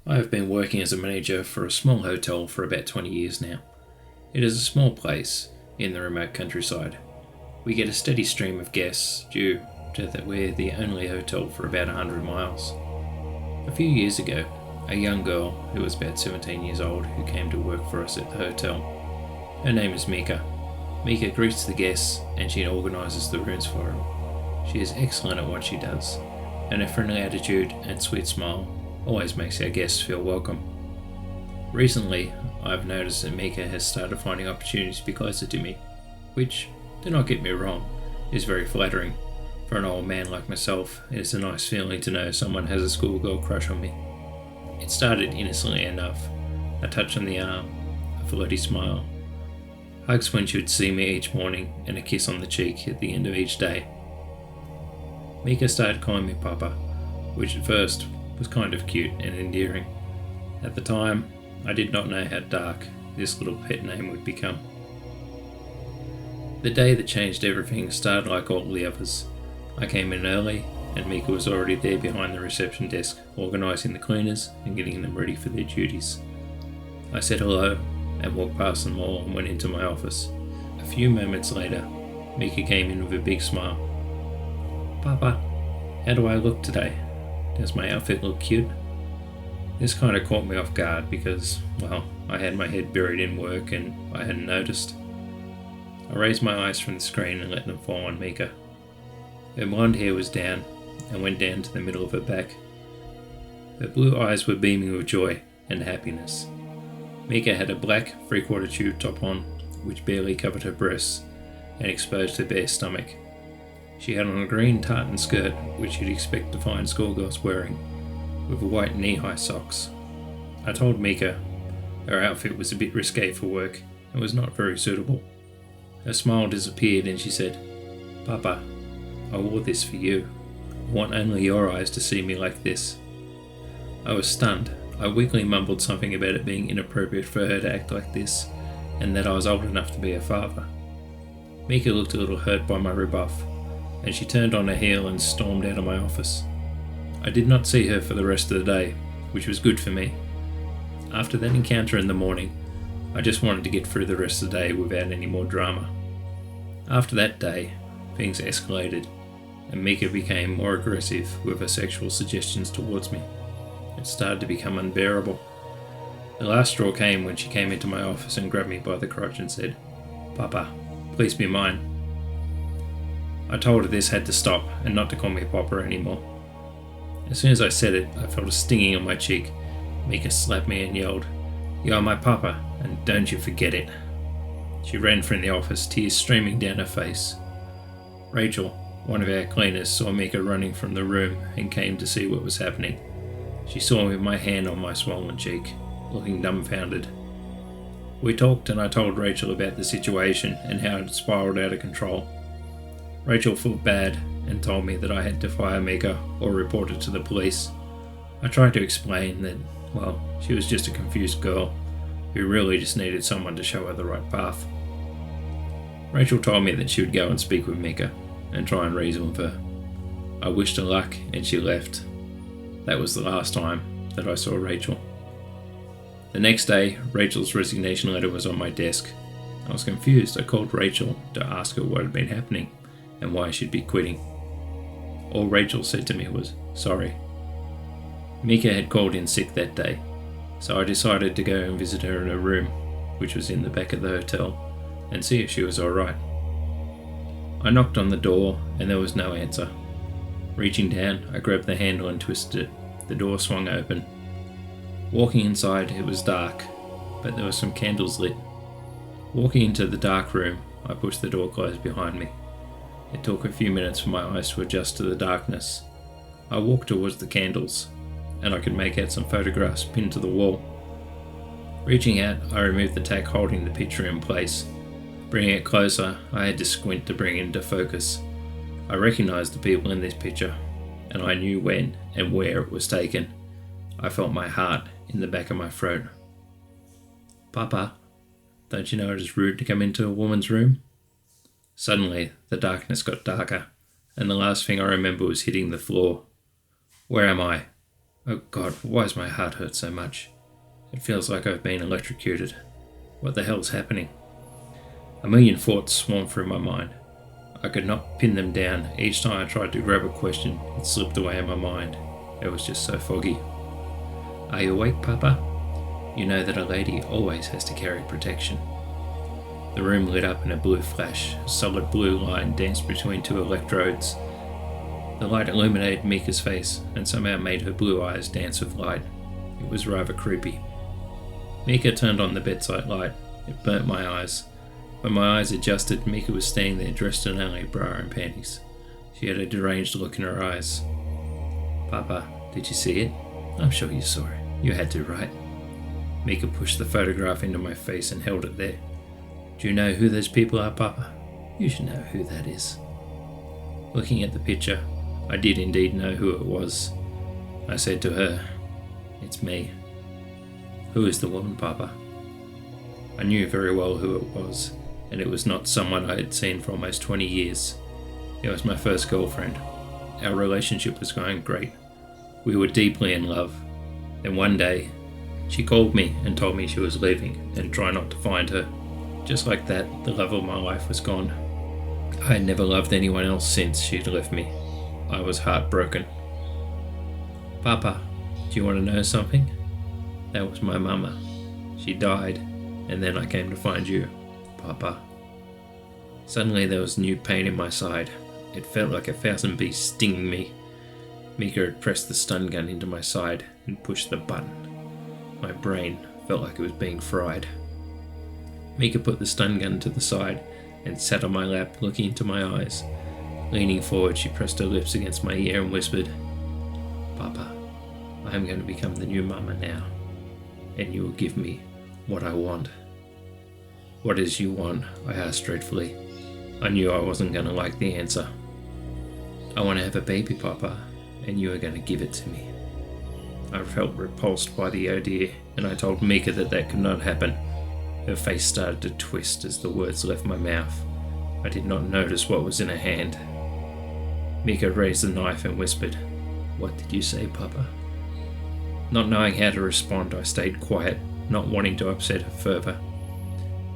I have been working as a manager for a small hotel for about 20 years now. It is a small place in the remote countryside. We get a steady stream of guests due to that we're the only hotel for about 100 miles. A few years ago, a young girl who was about 17 years old who came to work for us at the hotel. Her name is Mika. Mika greets the guests and she organises the rooms for them. She is excellent at what she does, and her friendly attitude and sweet smile always makes our guests feel welcome. Recently, I've noticed that Mika has started finding opportunities to be closer to me, which, do not get me wrong, is very flattering. For an old man like myself, it is a nice feeling to know someone has a schoolgirl crush on me. It started innocently enough, a touch on the arm, a flirty smile, hugs when she would see me each morning, and a kiss on the cheek at the end of each day. Mika started calling me Papa, which at first was kind of cute and endearing. At the time, I did not know how dark this little pet name would become. The day that changed everything started like all the others. I came in early, and Mika was already there behind the reception desk, organising the cleaners and getting them ready for their duties. I said hello and walked past them all and went into my office. A few moments later, Mika came in with a big smile. "Papa, how do I look today? Does my outfit look cute?" This kind of caught me off guard because, well, I had my head buried in work and I hadn't noticed. I raised my eyes from the screen and let them fall on Mika. Her blonde hair was down and went down to the middle of her back. Her blue eyes were beaming with joy and happiness. Mika had a black three-quarter tube top on, which barely covered her breasts and exposed her bare stomach. She had on a green tartan skirt, which you'd expect to find schoolgirls wearing, with white knee-high socks. I told Mika her outfit was a bit risque for work and was not very suitable. Her smile disappeared and she said, "Papa, I wore this for you. I want only your eyes to see me like this." I was stunned. I weakly mumbled something about it being inappropriate for her to act like this, and that I was old enough to be her father. Mika looked a little hurt by my rebuff, and she turned on her heel and stormed out of my office. I did not see her for the rest of the day, which was good for me. After that encounter in the morning, I just wanted to get through the rest of the day without any more drama. After that day, things escalated, and Mika became more aggressive with her sexual suggestions towards me. It started to become unbearable. The last straw came when she came into my office and grabbed me by the crotch and said, "Papa, please be mine." I told her this had to stop and not to call me Papa anymore. As soon as I said it, I felt a stinging on my cheek. Mika slapped me and yelled, "You are my Papa, and don't you forget it." She ran from the office, tears streaming down her face. Rachel, one of our cleaners, saw Mika running from the room and came to see what was happening. She saw me with my hand on my swollen cheek, looking dumbfounded. We talked and I told Rachel about the situation and how it had spiraled out of control. Rachel felt bad and told me that I had to fire Mika or report her to the police. I tried to explain that, well, she was just a confused girl who really just needed someone to show her the right path. Rachel told me that she would go and speak with Mika and try and reason with her. I wished her luck and she left. That was the last time that I saw Rachel. The next day, Rachel's resignation letter was on my desk. I was confused. I called Rachel to ask her what had been happening and why she'd be quitting. All Rachel said to me was, "Sorry." Mika had called in sick that day, so I decided to go and visit her in her room, which was in the back of the hotel, and see if she was alright. I knocked on the door and there was no answer. Reaching down, I grabbed the handle and twisted it. The door swung open. Walking inside, it was dark, but there were some candles lit. Walking into the dark room, I pushed the door closed behind me. It took a few minutes for my eyes to adjust to the darkness. I walked towards the candles, and I could make out some photographs pinned to the wall. Reaching out, I removed the tack holding the picture in place. Bringing it closer, I had to squint to bring it into focus. I recognised the people in this picture, and I knew when and where it was taken. I felt my heart in the back of my throat. "Papa, don't you know it is rude to come into a woman's room?" Suddenly, the darkness got darker, and the last thing I remember was hitting the floor. Where am I? Oh God, why does my heart hurt so much? It feels like I've been electrocuted. What the hell's happening? A million thoughts swarmed through my mind. I could not pin them down. Each time I tried to grab a question, it slipped away in my mind. It was just so foggy. Are you awake, Papa? You know that a lady always has to carry protection. The room lit up in a blue flash. A solid blue line danced between two electrodes. The light illuminated Mika's face and somehow made her blue eyes dance with light. It was rather creepy. Mika turned on the bedside light. It burnt my eyes. When my eyes adjusted, Mika was standing there dressed in only a bra and panties. She had a deranged look in her eyes. Papa, did you see it? I'm sure you saw it. You had to, right? Mika pushed the photograph into my face and held it there. Do you know who those people are, Papa? You should know who that is. Looking at the picture, I did indeed know who it was. I said to her, It's me. Who is the woman, Papa? I knew very well who it was, and it was not someone I had seen for almost 20 years. It was my first girlfriend. Our relationship was going great. We were deeply in love. Then one day, she called me and told me she was leaving and try not to find her. Just like that, the love of my life was gone. I had never loved anyone else since she'd left me. I was heartbroken. Papa, do you want to know something? That was my mama. She died, and then I came to find you, Papa. Suddenly there was new pain in my side. It felt like 1,000 bees stinging me. Mika had pressed the stun gun into my side and pushed the button. My brain felt like it was being fried. Mika put the stun gun to the side and sat on my lap, looking into my eyes. Leaning forward, she pressed her lips against my ear and whispered, Papa, I am going to become the new mama now, and you will give me what I want. What is you want? I asked dreadfully. I knew I wasn't going to like the answer. I want to have a baby, Papa, and you are going to give it to me. I felt repulsed by the idea, and I told Mika that could not happen. Her face started to twist as the words left my mouth. I did not notice what was in her hand. Mika raised the knife and whispered, What did you say, Papa? Not knowing how to respond, I stayed quiet, not wanting to upset her further.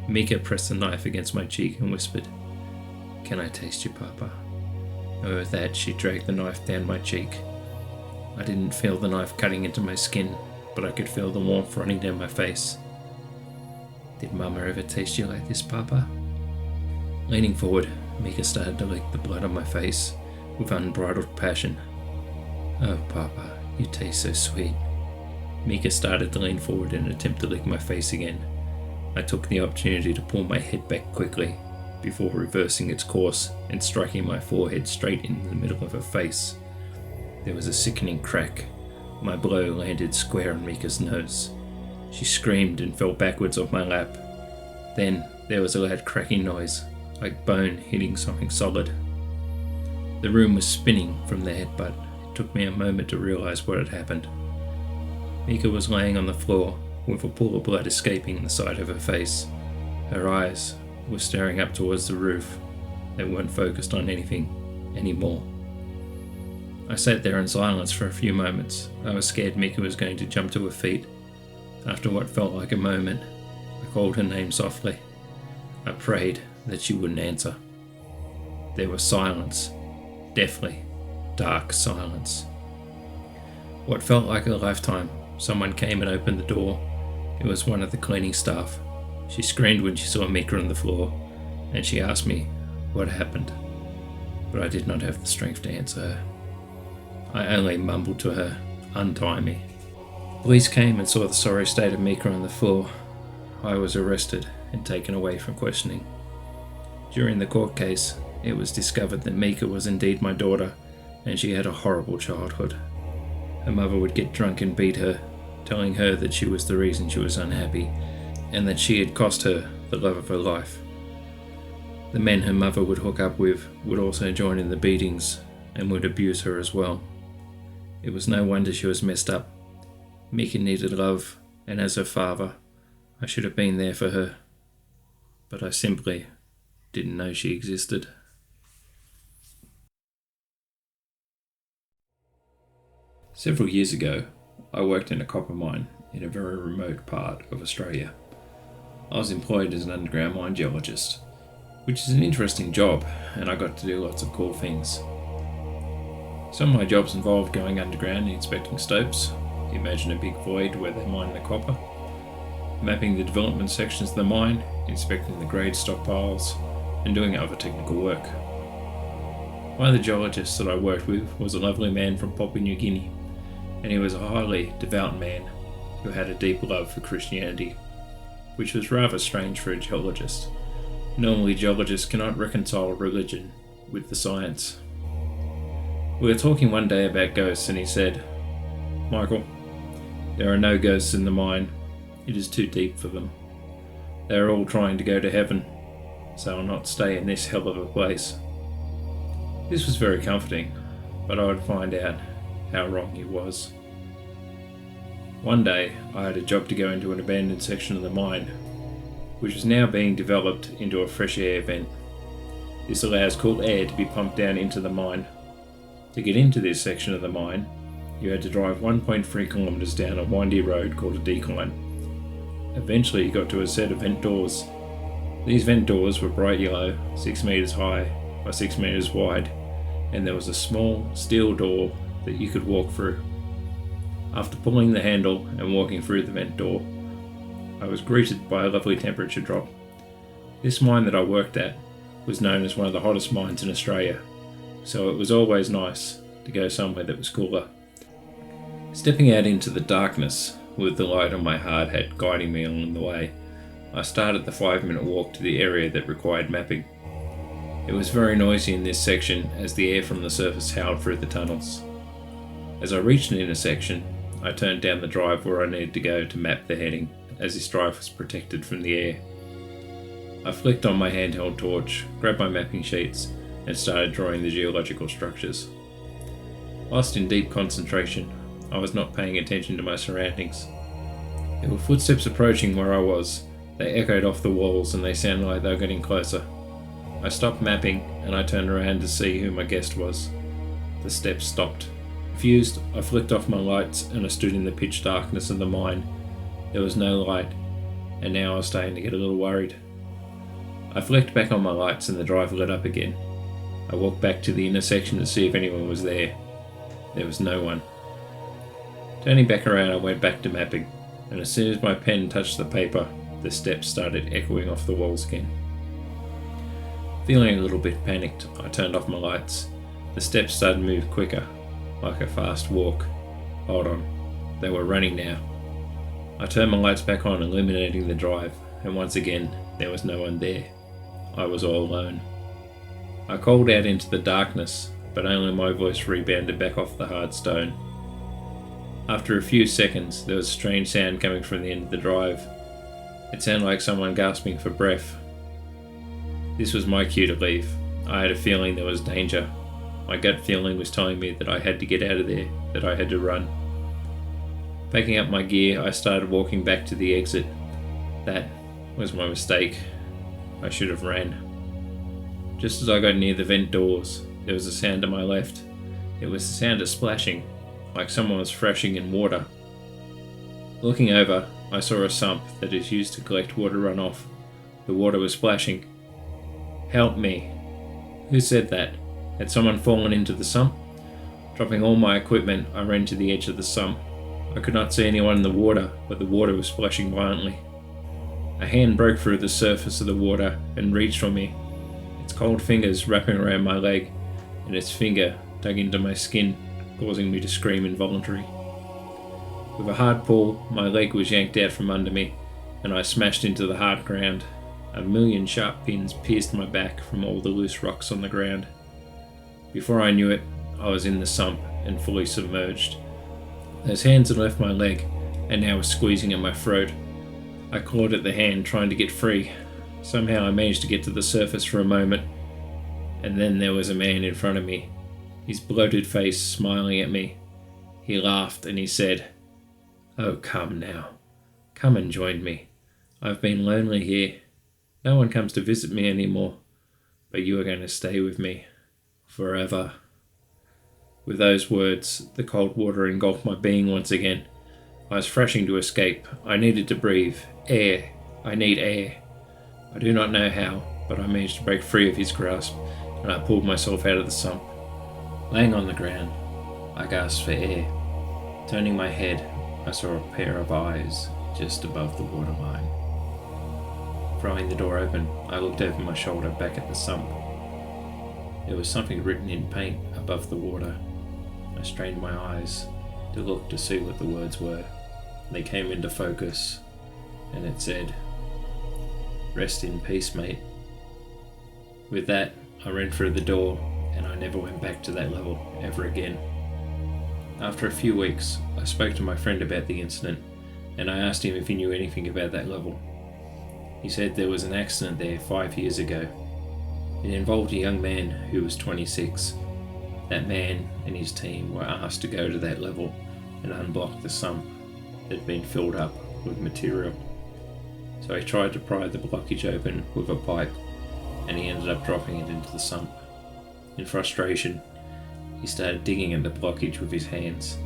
Mika pressed the knife against my cheek and whispered, Can I taste you, Papa? And with that, she dragged the knife down my cheek. I didn't feel the knife cutting into my skin, but I could feel the warmth running down my face. Did Mama ever taste you like this, Papa? Leaning forward, Mika started to lick the blood on my face with unbridled passion. Oh, Papa, you taste so sweet. Mika started to lean forward in an attempt to lick my face again. I took the opportunity to pull my head back quickly, before reversing its course and striking my forehead straight in the middle of her face. There was a sickening crack. My blow landed square on Mika's nose. She screamed and fell backwards off my lap. Then there was a loud cracking noise, like bone hitting something solid. The room was spinning from the headbutt. It took me a moment to realize what had happened. Mika was laying on the floor, with a pool of blood escaping the side of her face. Her eyes were staring up towards the roof. They weren't focused on anything anymore. I sat there in silence for a few moments. I was scared Mika was going to jump to her feet. After what felt like a moment, I called her name softly. I prayed that she wouldn't answer. There was silence. Deathly, dark silence. What felt like a lifetime, someone came and opened the door. It was one of the cleaning staff. She screamed when she saw Mika on the floor, and she asked me what happened, but I did not have the strength to answer her. I only mumbled to her, Untie me. Police came and saw the sorry state of Mika on the floor. I was arrested and taken away for questioning. During the court case, it was discovered that Mika was indeed my daughter, and she had a horrible childhood. Her mother would get drunk and beat her, telling her that she was the reason she was unhappy, and that she had cost her the love of her life. The men her mother would hook up with would also join in the beatings and would abuse her as well. It was no wonder she was messed up. Mika needed love, and as her father, I should have been there for her. But I simply didn't know she existed. Several years ago, I worked in a copper mine in a very remote part of Australia. I was employed as an underground mine geologist, which is an interesting job, and I got to do lots of cool things. Some of my jobs involved going underground and inspecting stopes. Imagine a big void where they mine the copper. Mapping the development sections of the mine, inspecting the grade stockpiles, and doing other technical work. One of the geologists that I worked with was a lovely man from Papua New Guinea, and he was a highly devout man who had a deep love for Christianity, which was rather strange for a geologist. Normally geologists cannot reconcile religion with the science. We were talking one day about ghosts, and he said, "Michael, there are no ghosts in the mine. It is too deep for them. They are all trying to go to heaven, so I'll not stay in this hell of a place." This was very comforting, but I would find out how wrong he was. One day, I had a job to go into an abandoned section of the mine, which was now being developed into a fresh air vent. This allows cool air to be pumped down into the mine. To get into this section of the mine, you had to drive 1.3 kilometres down a windy road called a decline. Eventually you got to a set of vent doors. These vent doors were bright yellow, 6 metres high by 6 metres wide, and there was a small steel door that you could walk through. After pulling the handle and walking through the vent door, I was greeted by a lovely temperature drop. This mine that I worked at was known as one of the hottest mines in Australia, so it was always nice to go somewhere that was cooler. Stepping out into the darkness with the light on my hard hat guiding me along the way, I started the 5-minute walk to the area that required mapping. It was very noisy in this section as the air from the surface howled through the tunnels. As I reached an intersection, I turned down the drive where I needed to go to map the heading, as this drive was protected from the air. I flicked on my handheld torch, grabbed my mapping sheets, and started drawing the geological structures. Lost in deep concentration, I was not paying attention to my surroundings. There were footsteps approaching where I was. They echoed off the walls and they sounded like they were getting closer. I stopped mapping and I turned around to see who my guest was. The steps stopped. Confused, I flicked off my lights and I stood in the pitch darkness of the mine. There was no light, and now I was starting to get a little worried. I flicked back on my lights and the drive lit up again. I walked back to the intersection to see if anyone was there. There was no one. Turning back around, I went back to mapping, and as soon as my pen touched the paper, the steps started echoing off the walls again. Feeling a little bit panicked, I turned off my lights. The steps started to move quicker, like a fast walk. Hold on, they were running now. I turned my lights back on, illuminating the drive, and once again, there was no one there. I was all alone. I called out into the darkness, but only my voice rebounded back off the hard stone. After a few seconds, there was a strange sound coming from the end of the drive. It sounded like someone gasping for breath. This was my cue to leave. I had a feeling there was danger. My gut feeling was telling me that I had to get out of there, that I had to run. Packing up my gear, I started walking back to the exit. That was my mistake. I should have ran. Just as I got near the vent doors, there was a sound to my left. It was the sound of splashing, like someone was thrashing in water. Looking over, I saw a sump that is used to collect water runoff. The water was splashing. Help me. Who said that? Had someone fallen into the sump? Dropping all my equipment, I ran to the edge of the sump. I could not see anyone in the water, but the water was splashing violently. A hand broke through the surface of the water and reached for me, its cold fingers wrapping around my leg, and its finger dug into my skin, causing me to scream involuntarily. With a hard pull, my leg was yanked out from under me, and I smashed into the hard ground. 1,000,000 sharp pins pierced my back from all the loose rocks on the ground. Before I knew it, I was in the sump and fully submerged. Those hands had left my leg, and now were squeezing at my throat. I clawed at the hand, trying to get free. Somehow I managed to get to the surface for a moment, and then there was a man in front of me, his bloated face smiling at me. He laughed and he said, "Oh, come now. Come and join me. I've been lonely here. No one comes to visit me anymore, but you are going to stay with me forever." With those words, the cold water engulfed my being once again, I was thrashing to escape. I needed to breathe. Air. I need air. I do not know how, but I managed to break free of his grasp, and I pulled myself out of the sump. Laying on the ground, I gasped for air. Turning my head, I saw a pair of eyes just above the waterline. Throwing the door open, I looked over my shoulder back at the sump. There was something written in paint above the water. I strained my eyes to look to see what the words were. They came into focus, and it said, "Rest in peace, mate." With that, I ran through the door, and I never went back to that level ever again. After a few weeks, I spoke to my friend about the incident, and I asked him if he knew anything about that level. He said there was an accident there 5 years ago. It involved a young man who was 26. That man and his team were asked to go to that level and unblock the sump that had been filled up with material. So he tried to pry the blockage open with a pipe, and he ended up dropping it into the sump. In frustration, he started digging at the blockage with his hands,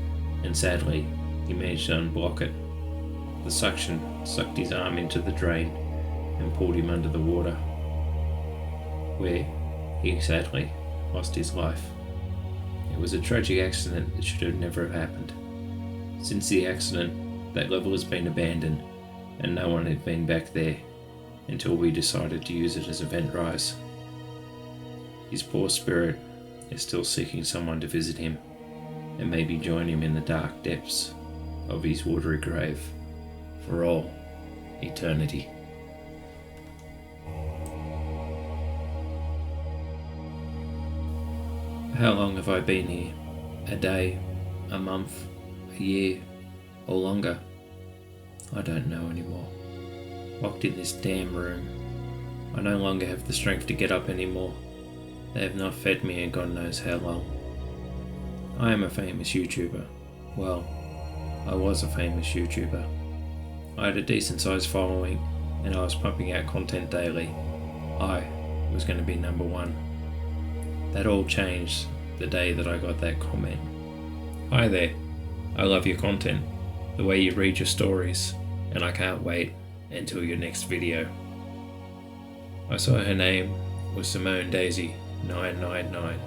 and sadly, he managed to unblock it. The suction sucked his arm into the drain and pulled him under the water, where he sadly lost his life. It was a tragic accident that should have never have happened. Since the accident, that level has been abandoned, and no one had been back there until we decided to use it as a vent rise. His poor spirit is still seeking someone to visit him and maybe join him in the dark depths of his watery grave for all eternity. How long have I been here? A day? A month? A year? Or longer? I don't know anymore. Locked in this damn room. I no longer have the strength to get up anymore. They have not fed me in God knows how long. I am a famous YouTuber. Well, I was a famous YouTuber. I had a decent sized following, and I was pumping out content daily. I was going to be number one. That all changed the day that I got that comment. "Hi there, I love your content, the way you read your stories, and I can't wait until your next video." I saw her name was Simone Daisy 999.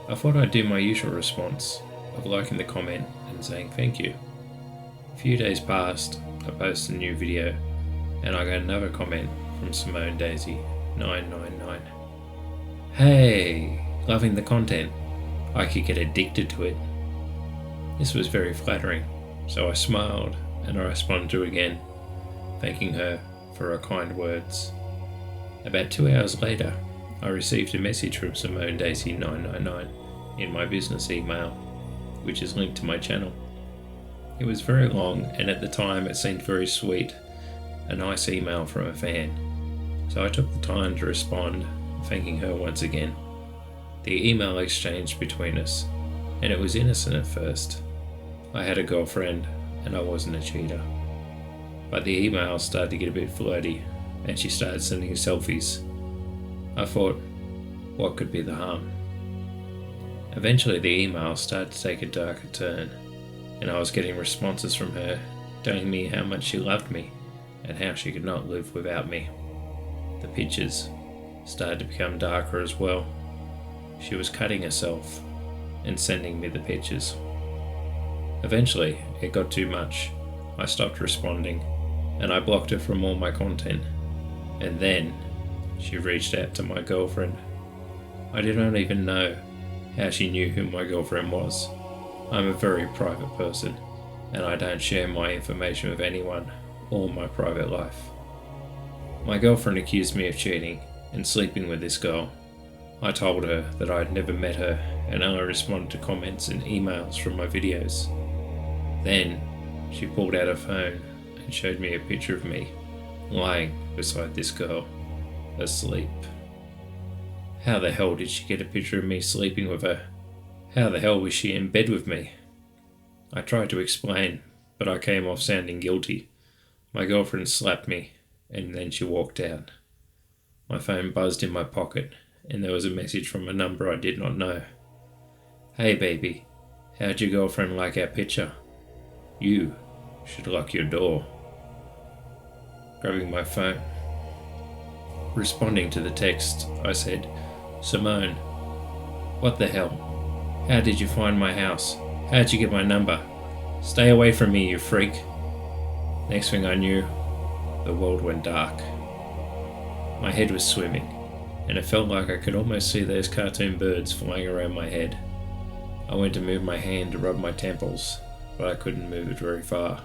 I thought I'd do my usual response of liking the comment and saying thank you. A few days passed, I posted a new video, and I got another comment from Simone Daisy 999. "Hey, loving the content. I could get addicted to it." This was very flattering, so I smiled and I responded to her again, thanking her for her kind words. About 2 hours later, I received a message from Simone Daisy 999 in my business email, which is linked to my channel. It was very long, and at the time it seemed very sweet, a nice email from a fan. So I took the time to respond, thanking her once again. The email exchanged between us, and it was innocent at first. I had a girlfriend, and I wasn't a cheater. But the email started to get a bit flirty, and she started sending selfies. I thought, what could be the harm? Eventually the email started to take a darker turn, and I was getting responses from her telling me how much she loved me and how she could not live without me. The pictures started to become darker as well. She was cutting herself and sending me the pictures. Eventually, it got too much. I stopped responding, and I blocked her from all my content. And then, she reached out to my girlfriend. I did not even know how she knew who my girlfriend was. I'm a very private person, and I don't share my information with anyone or my private life. My girlfriend accused me of cheating and sleeping with this girl. I told her that I had never met her and only responded to comments and emails from my videos. Then, she pulled out her phone and showed me a picture of me lying beside this girl, asleep. How the hell did she get a picture of me sleeping with her? How the hell was she in bed with me? I tried to explain, but I came off sounding guilty. My girlfriend slapped me, and then she walked out. My phone buzzed in my pocket, and there was a message from a number I did not know. "Hey baby, how'd your girlfriend like our picture? You should lock your door. Grabbing my phone. Responding to the text, I said, Simone, what the hell? How did you find my house? How'd you get my number? Stay away from me, you freak. Next thing I knew, the world went dark. My head was swimming, and it felt like I could almost see those cartoon birds flying around my head. I went to move my hand to rub my temples, but I couldn't move it very far.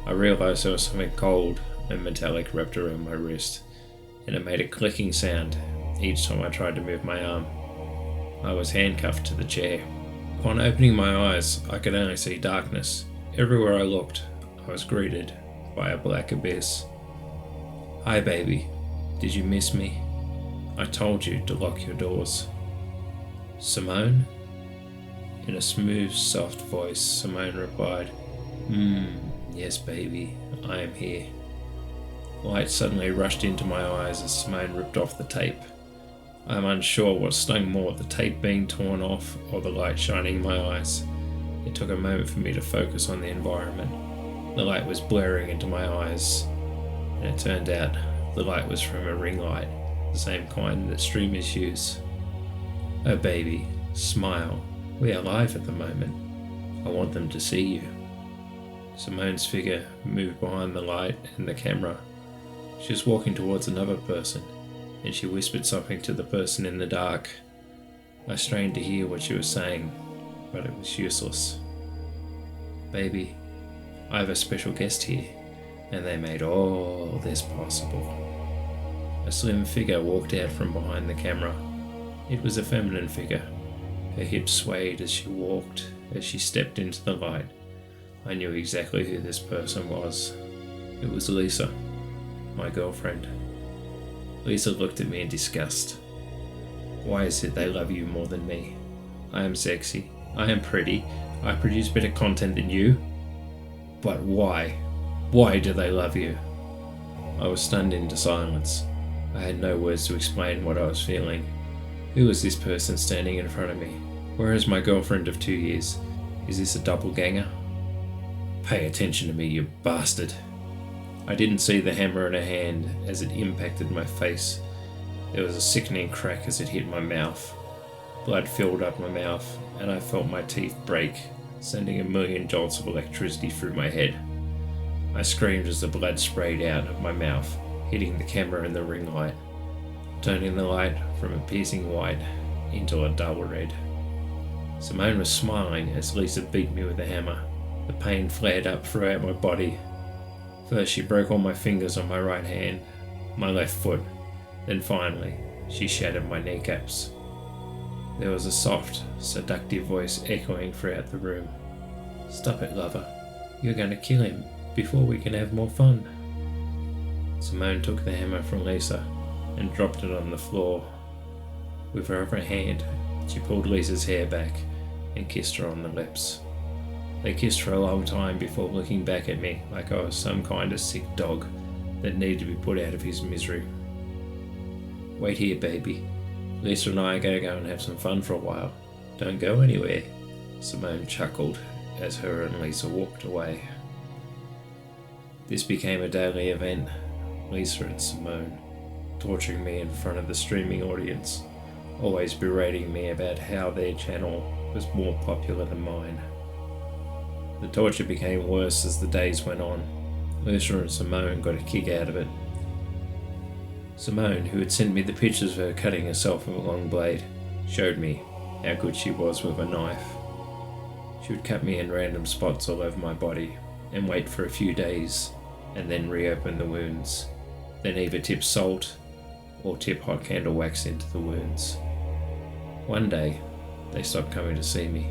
I realised there was something cold and metallic wrapped around my wrist, and it made a clicking sound each time I tried to move my arm. I was handcuffed to the chair. Upon opening my eyes, I could only see darkness. Everywhere I looked, I was greeted by a black abyss. Hi baby, did you miss me? I told you to lock your doors. Simone? In a smooth, soft voice, Simone replied, yes baby, I am here. Light suddenly rushed into my eyes as Simone ripped off the tape. I am unsure what stung more, the tape being torn off or the light shining in my eyes. It took a moment for me to focus on the environment. The light was blaring into my eyes, and it turned out the light was from a ring light, the same kind that streamers use. Oh baby, smile. We are live at the moment. I want them to see you. Simone's figure moved behind the light and the camera. She was walking towards another person, and she whispered something to the person in the dark. I strained to hear what she was saying, but it was useless. Baby, I have a special guest here, and they made all this possible. A slim figure walked out from behind the camera. It was a feminine figure. Her hips swayed as she walked, as she stepped into the light. I knew exactly who this person was. It was Lisa, my girlfriend. Lisa looked at me in disgust. Why is it they love you more than me? I am sexy. I am pretty. I produce better content than you. But why? Why do they love you? I was stunned into silence. I had no words to explain what I was feeling. Who was this person standing in front of me? Where is my girlfriend of 2 years? Is this a doppelganger? Pay attention to me, you bastard. I didn't see the hammer in her hand as it impacted my face. There was a sickening crack as it hit my mouth. Blood filled up my mouth, and I felt my teeth break, sending a million jolts of electricity through my head. I screamed as the blood sprayed out of my mouth, hitting the camera and the ring light, turning the light from a piercing white into a dull red. Simone was smiling as Lisa beat me with a hammer. The pain flared up throughout my body. First she broke all my fingers on my right hand, my left foot, then finally she shattered my kneecaps. There was a soft, seductive voice echoing throughout the room. Stop it, lover. You're going to kill him before we can have more fun. Simone took the hammer from Lisa and dropped it on the floor. With her other hand, she pulled Lisa's hair back and kissed her on the lips. They kissed for a long time before looking back at me like I was some kind of sick dog that needed to be put out of his misery. Wait here, baby. Lisa and I are going to go and have some fun for a while. Don't go anywhere. Simone chuckled as her and Lisa walked away. This became a daily event. Lisa and Simone torturing me in front of the streaming audience, always berating me about how their channel was more popular than mine. The torture became worse as the days went on. Lisa and Simone got a kick out of it. Simone, who had sent me the pictures of her cutting herself with a long blade, showed me how good she was with a knife. She would cut me in random spots all over my body and wait for a few days and then reopen the wounds, then either tip salt or tip hot candle wax into the wounds. One day, they stopped coming to see me.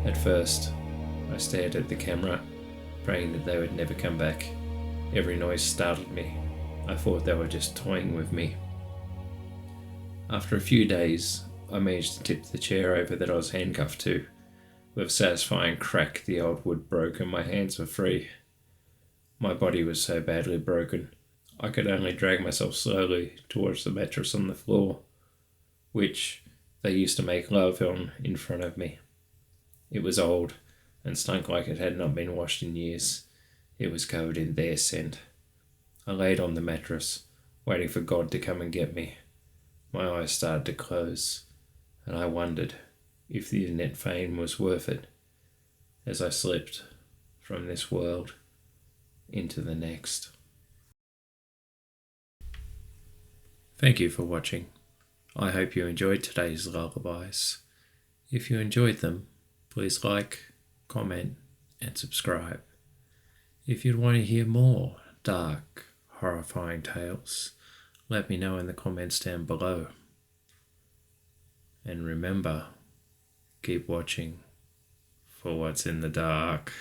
At first, I stared at the camera, praying that they would never come back. Every noise startled me. I thought they were just toying with me. After a few days, I managed to tip the chair over that I was handcuffed to. With a satisfying crack, the old wood broke and my hands were free. My body was so badly broken, I could only drag myself slowly towards the mattress on the floor, which they used to make love on in front of me. It was old and stunk like it had not been washed in years, It was covered in their scent. I laid on the mattress, waiting for God to come and get me. My eyes started to close, and I wondered if the internet fame was worth it as I slipped from this world into the next. Thank you for watching. I hope you enjoyed today's lullabies. If you enjoyed them, please like, comment, and subscribe. If you'd want to hear more dark, horrifying tales, let me know in the comments down below. And remember, keep watching for what's in the dark.